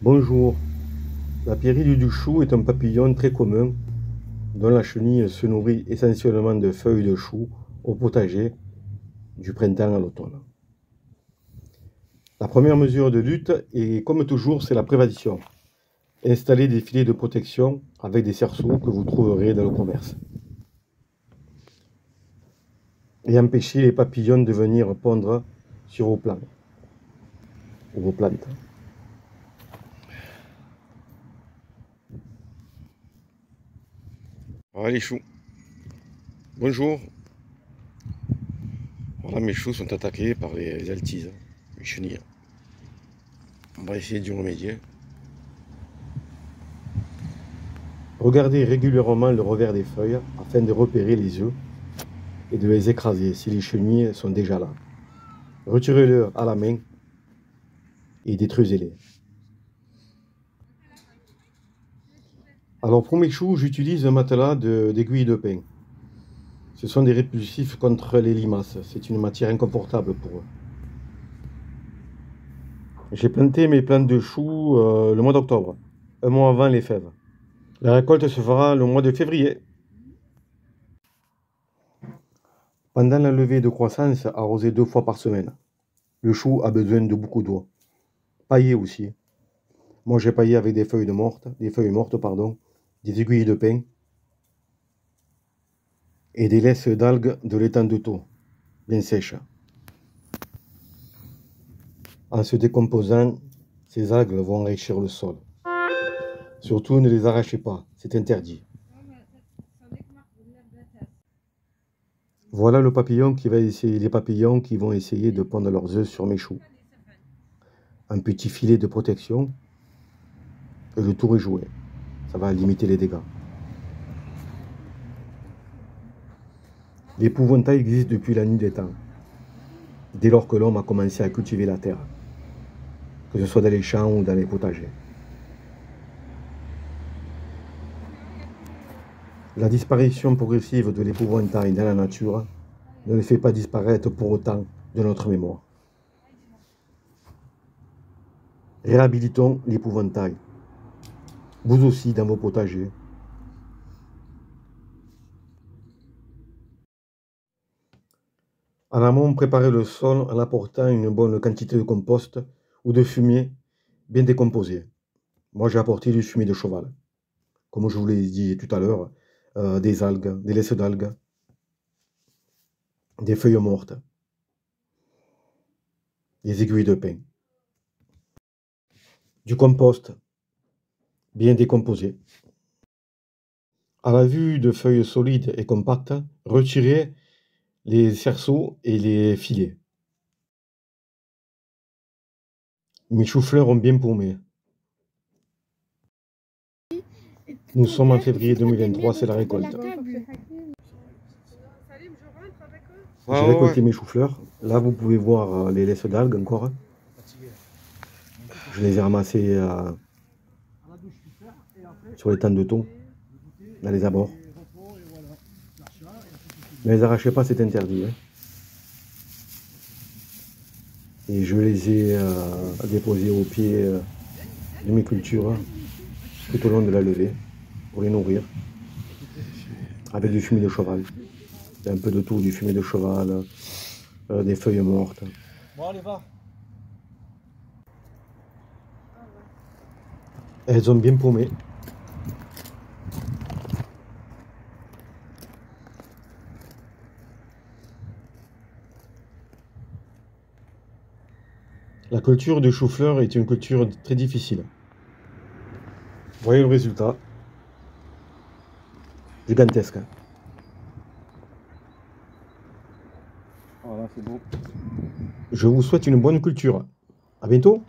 Bonjour. La pierrille du chou est un papillon très commun dont la chenille se nourrit essentiellement de feuilles de chou au potager du printemps à l'automne. La première mesure de lutte, et comme toujours, c'est la prévention. Installer des filets de protection avec des cerceaux que vous trouverez dans le commerce. Et empêcher les papillons de venir pondre sur vos plants ou vos plantes. Voilà les choux. Bonjour. Voilà, mes choux sont attaqués par les altises, les chenilles. On va essayer d'y remédier. Regardez régulièrement le revers des feuilles afin de repérer les œufs et de les écraser si les chenilles sont déjà là. Retirez-les à la main et détruisez-les. Alors pour mes choux, j'utilise un matelas d'aiguilles de pin. Ce sont des répulsifs contre les limaces. C'est une matière inconfortable pour eux. J'ai planté mes plantes de choux le mois d'octobre, un mois avant les fèves. La récolte se fera le mois de février. Pendant la levée de croissance, arrosez 2 fois par semaine. Le chou a besoin de beaucoup d'eau. Pailler aussi. Moi j'ai paillé avec des feuilles mortes, des aiguilles de pin et des laisses d'algues de l'étang de taux, bien sèches. En se décomposant, ces algues vont enrichir le sol. Surtout ne les arrachez pas, c'est interdit. Voilà le papillon qui va essayer, les papillons qui vont essayer de pondre leurs œufs sur mes choux. Un petit filet de protection et le tour est joué. Ça va limiter les dégâts. L'épouvantail existe depuis la nuit des temps, dès lors que l'homme a commencé à cultiver la terre, que ce soit dans les champs ou dans les potagers. La disparition progressive de l'épouvantail dans la nature ne le fait pas disparaître pour autant de notre mémoire. Réhabilitons l'épouvantail, vous aussi dans vos potagers. En amont, préparez le sol en apportant une bonne quantité de compost ou de fumier bien décomposé. Moi, j'ai apporté du fumier de cheval, comme je vous l'ai dit tout à l'heure, des algues, des laisses d'algues, des feuilles mortes, des aiguilles de pin, du compost bien décomposé. À la vue de feuilles solides et compactes, retirez les cerceaux et les filets. Mes choux-fleurs ont bien paumé. Nous sommes en février 2023, c'est la récolte. J'ai récolté mes choux-fleurs. Là, vous pouvez voir les laisses d'algues encore. Je les ai ramassées sur les tannes de thon, dans les abords. Ne les arrachez pas, c'est interdit. Hein. Et je les ai déposés au pied de mes cultures tout au long de la levée pour les nourrir avec du fumier de cheval. Un peu de tout, du fumier de cheval, des feuilles mortes. Bon, allez, va. Elles ont bien paumé. La culture du chou-fleur est une culture très difficile. Voyez le résultat. Gigantesque. Voilà, c'est beau. Je vous souhaite une bonne culture. À bientôt.